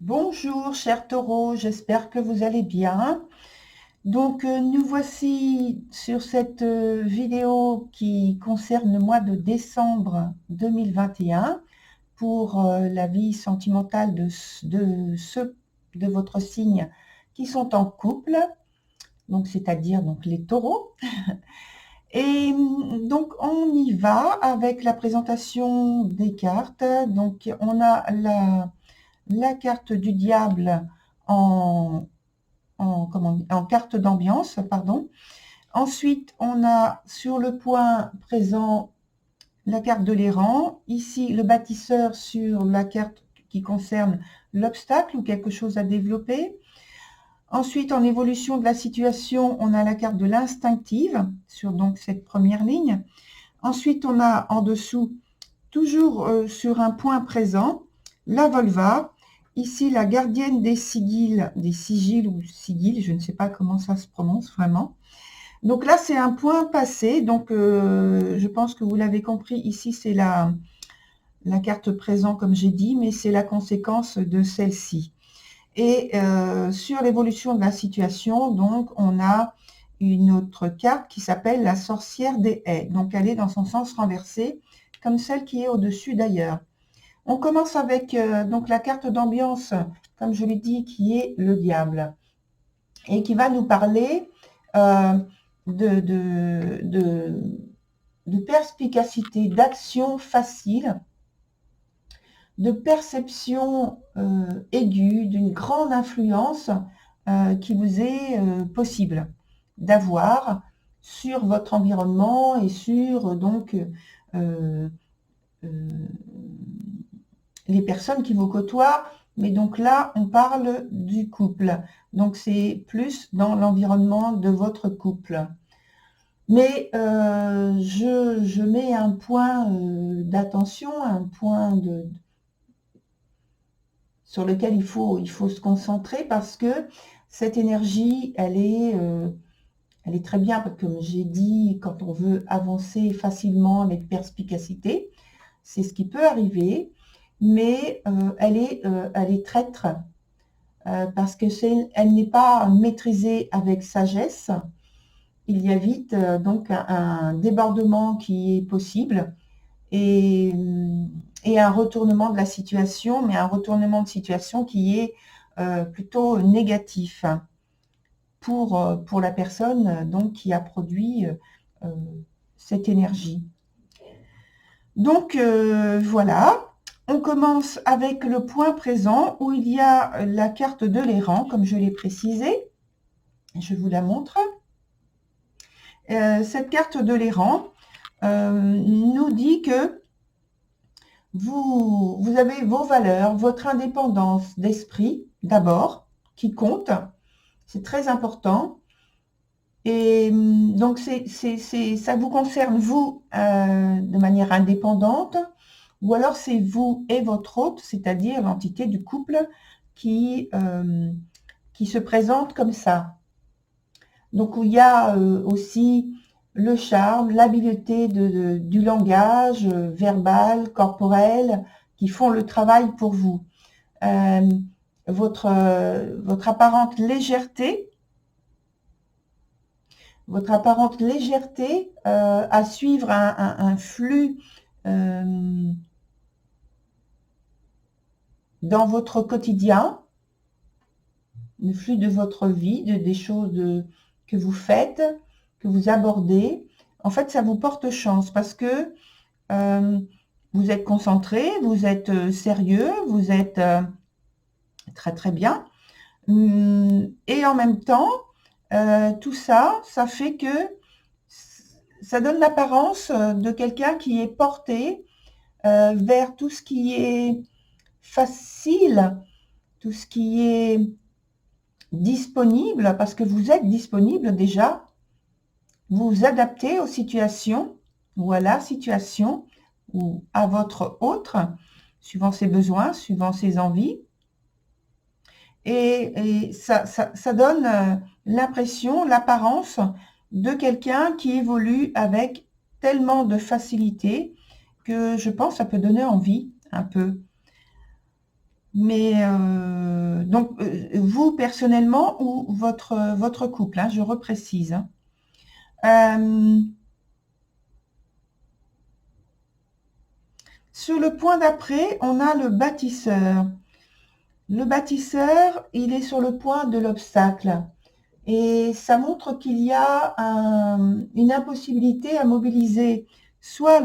Bonjour chers taureaux, j'espère que vous allez bien. Donc nous voici sur cette vidéo qui concerne le mois de décembre 2021 pour la vie sentimentale de ceux de votre signe qui sont en couple, donc c'est-à-dire donc les taureaux. Et donc on y va avec la présentation des cartes. Donc on a la carte du diable en carte d'ambiance, pardon. Ensuite, on a sur le point présent la carte de l'errant. Ici, le bâtisseur sur la carte qui concerne l'obstacle ou quelque chose à développer. Ensuite, en évolution de la situation, on a la carte de l'instinctive sur donc cette première ligne. Ensuite, on a en dessous, toujours sur un point présent, la volva. Ici, la gardienne des sigils ou sigils, je ne sais pas comment ça se prononce vraiment. Donc là, c'est un point passé. Donc, je pense que vous l'avez compris. Ici, c'est la carte présent, comme j'ai dit, mais c'est la conséquence de celle-ci. Et sur l'évolution de la situation, donc, on a une autre carte qui s'appelle la sorcière des haies. Donc, elle est dans son sens renversé, comme celle qui est au-dessus d'ailleurs. On commence avec donc la carte d'ambiance, comme je l'ai dit, qui est le diable, et qui va nous parler de perspicacité, d'action facile, de perception aiguë, d'une grande influence qui vous est possible d'avoir sur votre environnement et sur donc les personnes qui vous côtoient. Mais donc là, on parle du couple. Donc c'est plus dans l'environnement de votre couple. Mais je mets un point d'attention, un point sur lequel il faut se concentrer, parce que cette énergie, elle est très bien, parce que comme j'ai dit, quand on veut avancer facilement avec perspicacité, c'est ce qui peut arriver, mais elle est traître, parce que elle n'est pas maîtrisée avec sagesse. Il y a vite donc un débordement qui est possible, et un retournement de la situation, mais un retournement de situation qui est plutôt négatif pour la personne donc qui a produit cette énergie. Donc voilà, on commence avec le point présent où il y a la carte de l'errant, comme je l'ai précisé. Je vous la montre. Cette carte de l'errant nous dit que vous avez vos valeurs, votre indépendance d'esprit d'abord, qui compte. C'est très important. Et donc, ça vous concerne, vous, de manière indépendante, ou alors c'est vous et votre hôte, c'est-à-dire l'entité du couple qui se présente comme ça. Donc, il y a aussi le charme, l'habileté du langage verbal, corporel, qui font le travail pour vous. Votre apparente légèreté, à suivre un flux dans votre quotidien, le flux de votre vie, des choses que vous faites, que vous abordez. En fait, ça vous porte chance parce que vous êtes concentré, vous êtes sérieux, vous êtes très très bien. Et en même temps, tout ça, ça fait que ça donne l'apparence de quelqu'un qui est porté vers tout ce qui est facile, tout ce qui est disponible, parce que vous êtes disponible déjà, vous vous adaptez aux situations ou à la situation ou à votre autre, suivant ses besoins, suivant ses envies. Et ça donne l'impression, l'apparence de quelqu'un qui évolue avec tellement de facilité que je pense que ça peut donner envie un peu. Mais Donc, vous personnellement ou votre couple, hein, je reprécise. Sur le point d'après, on a le bâtisseur. Le bâtisseur, il est sur le point de l'obstacle. Et ça montre qu'il y a une impossibilité à mobiliser soit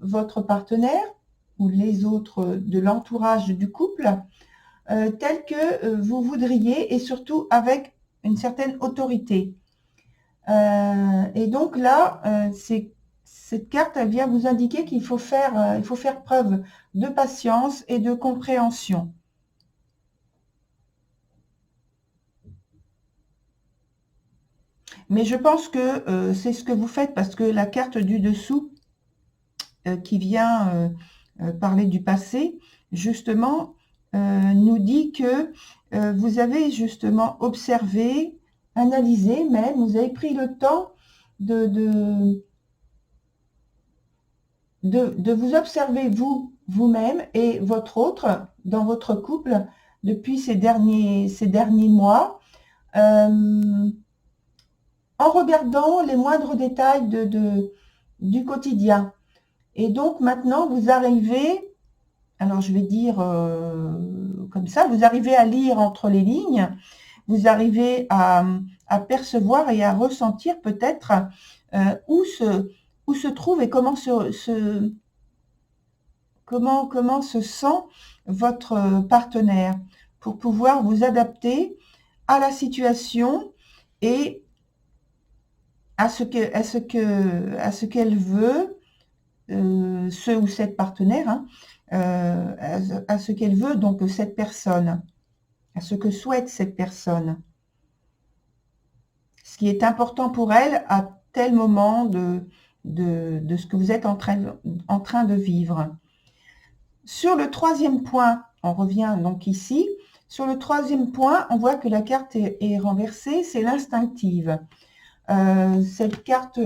votre partenaire ou les autres de l'entourage du couple, tel que vous voudriez et surtout avec une certaine autorité. Et donc là, cette carte, elle vient vous indiquer qu'il faut faire preuve de patience et de compréhension. Mais je pense que c'est ce que vous faites parce que la carte du dessous qui vient parler du passé, justement, nous dit que vous avez justement observé, analysé même, vous avez pris le temps de vous observer vous-même et votre autre dans votre couple depuis ces derniers mois. En regardant les moindres détails du quotidien. Et donc maintenant, vous arrivez, alors je vais dire comme ça, vous arrivez à lire entre les lignes, vous arrivez à percevoir et à ressentir peut-être où se trouve et comment se sent votre partenaire pour pouvoir vous adapter à la situation et à ce qu'elle veut, ce ou cette partenaire, hein, à ce qu'elle veut, donc cette personne, à ce que souhaite cette personne. Ce qui est important pour elle à tel moment de ce que vous êtes en train de vivre. Sur le troisième point, on revient donc ici, sur le troisième point, on voit que la carte est renversée, c'est l'instinctive. Cette carte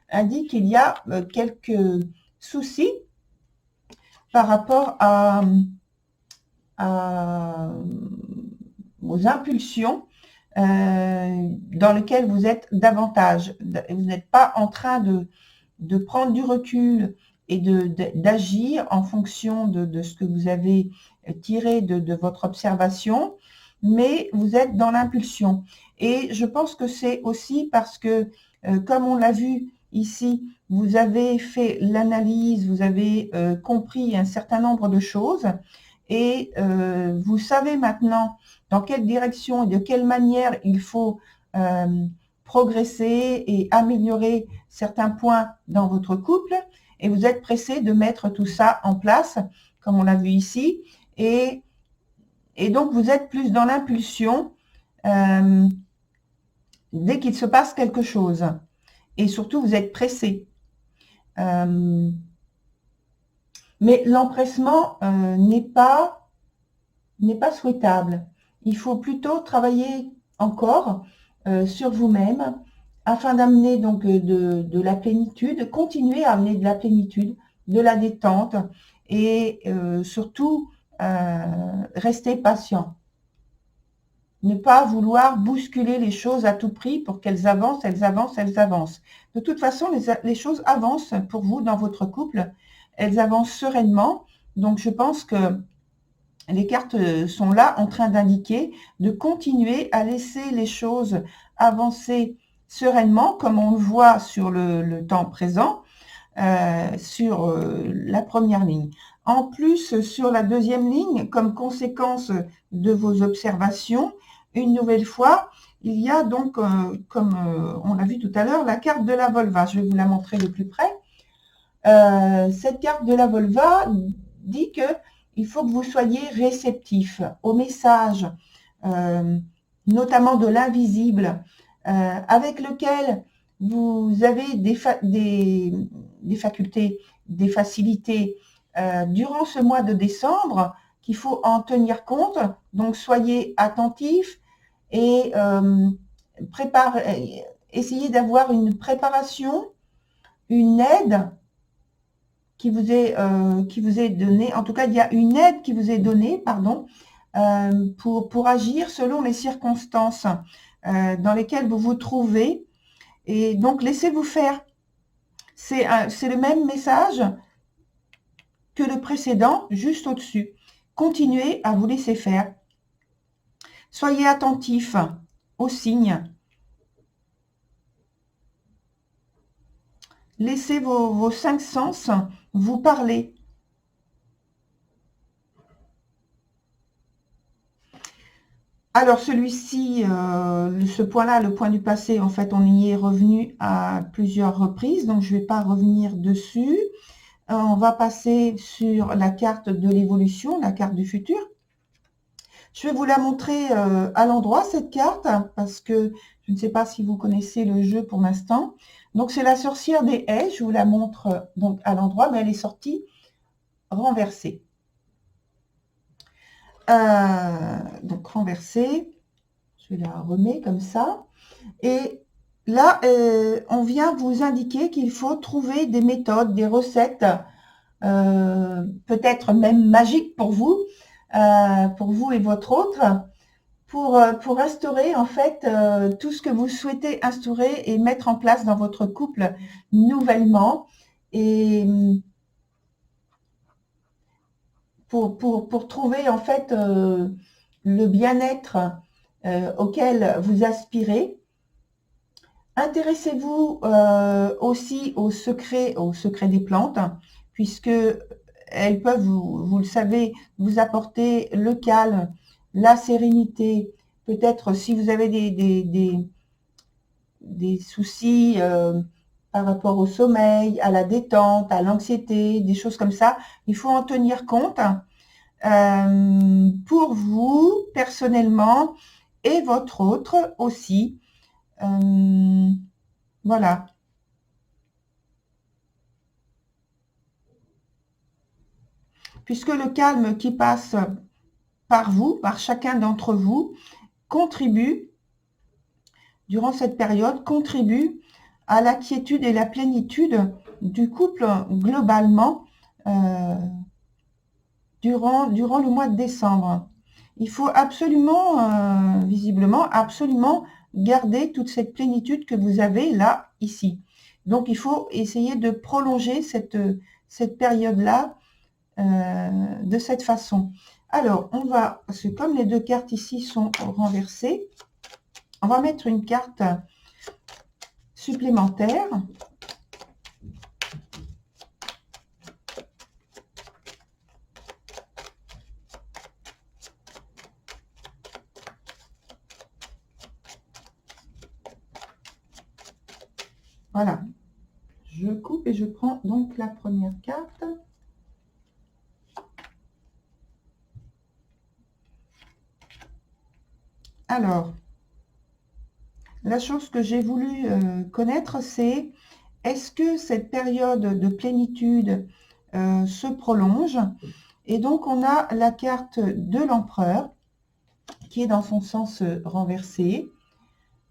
indique qu'il y a quelques soucis par rapport aux impulsions dans lesquelles vous êtes davantage. Vous n'êtes pas en train de prendre du recul et d'agir en fonction de ce que vous avez tiré de votre observation, mais vous êtes dans l'impulsion. Et je pense que c'est aussi parce que, comme on l'a vu ici, vous avez fait l'analyse, vous avez compris un certain nombre de choses et vous savez maintenant dans quelle direction et de quelle manière il faut progresser et améliorer certains points dans votre couple. Et vous êtes pressé de mettre tout ça en place, comme on l'a vu ici. Et donc, vous êtes plus dans l'impulsion dès qu'il se passe quelque chose. Et surtout, vous êtes pressé. Mais l'empressement n'est pas souhaitable. Il faut plutôt travailler encore sur vous-même afin d'amener donc de la plénitude, continuer à amener de la plénitude, de la détente et surtout rester patient. Ne pas vouloir bousculer les choses à tout prix pour qu'elles avancent, elles avancent, elles avancent. De toute façon, les choses avancent pour vous dans votre couple. Elles avancent sereinement. Donc, je pense que les cartes sont là en train d'indiquer de continuer à laisser les choses avancer sereinement, comme on le voit sur le temps présent, sur la première ligne. En plus, sur la deuxième ligne, comme conséquence de vos observations, une nouvelle fois, il y a donc, comme on l'a vu tout à l'heure, la carte de la Volva. Je vais vous la montrer de plus près. Cette carte de la Volva dit que il faut que vous soyez réceptif aux messages, notamment de l'invisible, avec lequel vous avez des facultés, des facilités durant ce mois de décembre, qu'il faut en tenir compte. Donc, soyez attentifs et essayez d'avoir une préparation, une aide qui vous est donnée. En tout cas, il y a une aide qui vous est donnée, pardon, pour agir selon les circonstances dans lesquelles vous vous trouvez. Et donc, laissez-vous faire. C'est le même message que le précédent, juste au-dessus. Continuez à vous laisser faire. Soyez attentifs aux signes. Laissez vos 5 sens vous parler. Alors celui-ci, ce point-là, le point du passé, en fait, on y est revenu à plusieurs reprises, donc je ne vais pas revenir dessus. On va passer sur la carte de l'évolution, la carte du futur. Je vais vous la montrer à l'endroit, cette carte, parce que je ne sais pas si vous connaissez le jeu pour l'instant. Donc c'est la sorcière des haies, je vous la montre donc à l'endroit, mais elle est sortie renversée. Donc renversée, je la remets comme ça. Et là, on vient vous indiquer qu'il faut trouver des méthodes, des recettes, peut-être même magiques pour vous et votre autre, pour instaurer en fait tout ce que vous souhaitez instaurer et mettre en place dans votre couple nouvellement. Et pour trouver en fait le bien-être auquel vous aspirez. Intéressez-vous aussi aux secrets des plantes, puisque elles peuvent, vous le savez, vous apporter le calme, la sérénité. Peut-être si vous avez des soucis par rapport au sommeil, à la détente, à l'anxiété, des choses comme ça, il faut en tenir compte pour vous personnellement et votre autre aussi. Voilà. Puisque le calme qui passe par vous, par chacun d'entre vous, contribue, durant cette période, contribue à la quiétude et la plénitude du couple globalement durant le mois de décembre. Il faut absolument, visiblement, absolument garder toute cette plénitude que vous avez là, ici. Donc, il faut essayer de prolonger cette période-là de cette façon. Alors, on va, parce que comme les deux cartes ici sont renversées, on va mettre une carte supplémentaire. Voilà. Je coupe et je prends donc la première carte. Alors, la chose que j'ai voulu connaître, c'est est-ce que cette période de plénitude se prolonge? Et donc, on a la carte de l'empereur qui est dans son sens renversé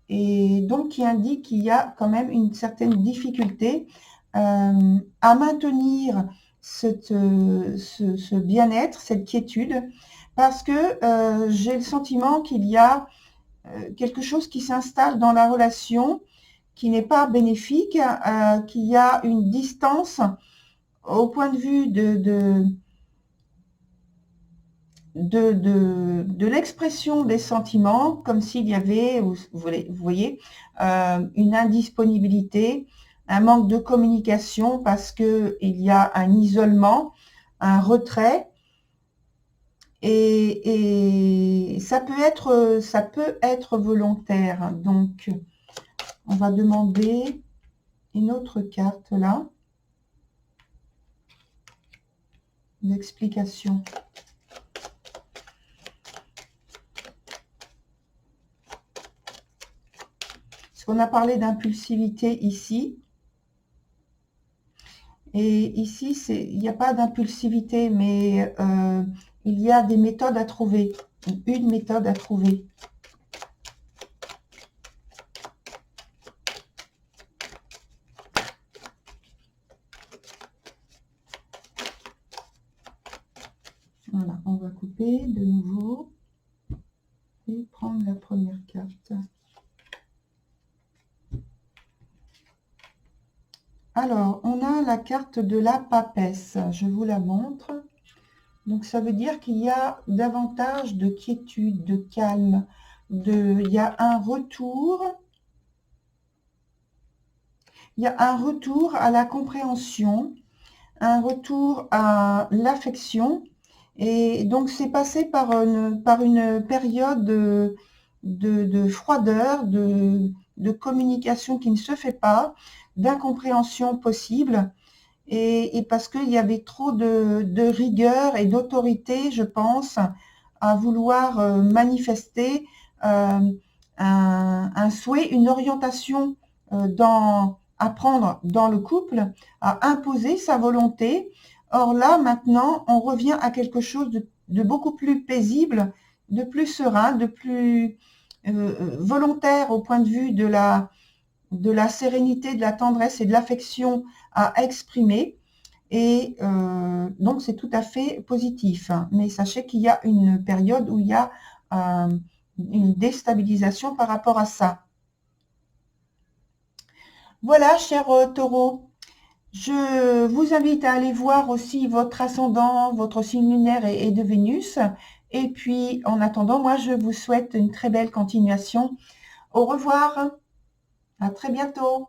et donc qui indique qu'il y a quand même une certaine difficulté à maintenir ce bien-être, cette quiétude, parce que j'ai le sentiment qu'il y a quelque chose qui s'installe dans la relation qui n'est pas bénéfique, qu'il y a une distance au point de vue de l'expression des sentiments, comme s'il y avait, vous voyez, une indisponibilité, un manque de communication parce qu'il y a un isolement, un retrait. Et ça peut être volontaire. Donc, on va demander une autre carte là, d'explication. Parce qu'on a parlé d'impulsivité ici. Et ici, il n'y a pas d'impulsivité, mais il y a des méthodes à trouver. Une méthode à trouver. Voilà, on va couper de nouveau. et prendre la première carte. Alors, on a la carte de la papesse. Je vous la montre. Donc, ça veut dire qu'il y a davantage de quiétude, de calme, il y a un retour. Il y a un retour à la compréhension, un retour à l'affection. Et donc, c'est passé par une période de froideur, de communication qui ne se fait pas, d'incompréhension possible. Et parce qu'il y avait trop de rigueur et d'autorité, je pense, à vouloir manifester un souhait, une orientation à prendre dans le couple, à imposer sa volonté. Or là, maintenant, on revient à quelque chose de beaucoup plus paisible, de plus serein, de plus volontaire au point de vue de la sérénité, de la tendresse et de l'affection à exprimer. Et donc, c'est tout à fait positif. Mais sachez qu'il y a une période où il y a une déstabilisation par rapport à ça. Voilà, cher taureau. Je vous invite à aller voir aussi votre ascendant, votre signe lunaire et de Vénus. Et puis, en attendant, moi, je vous souhaite une très belle continuation. Au revoir. À très bientôt.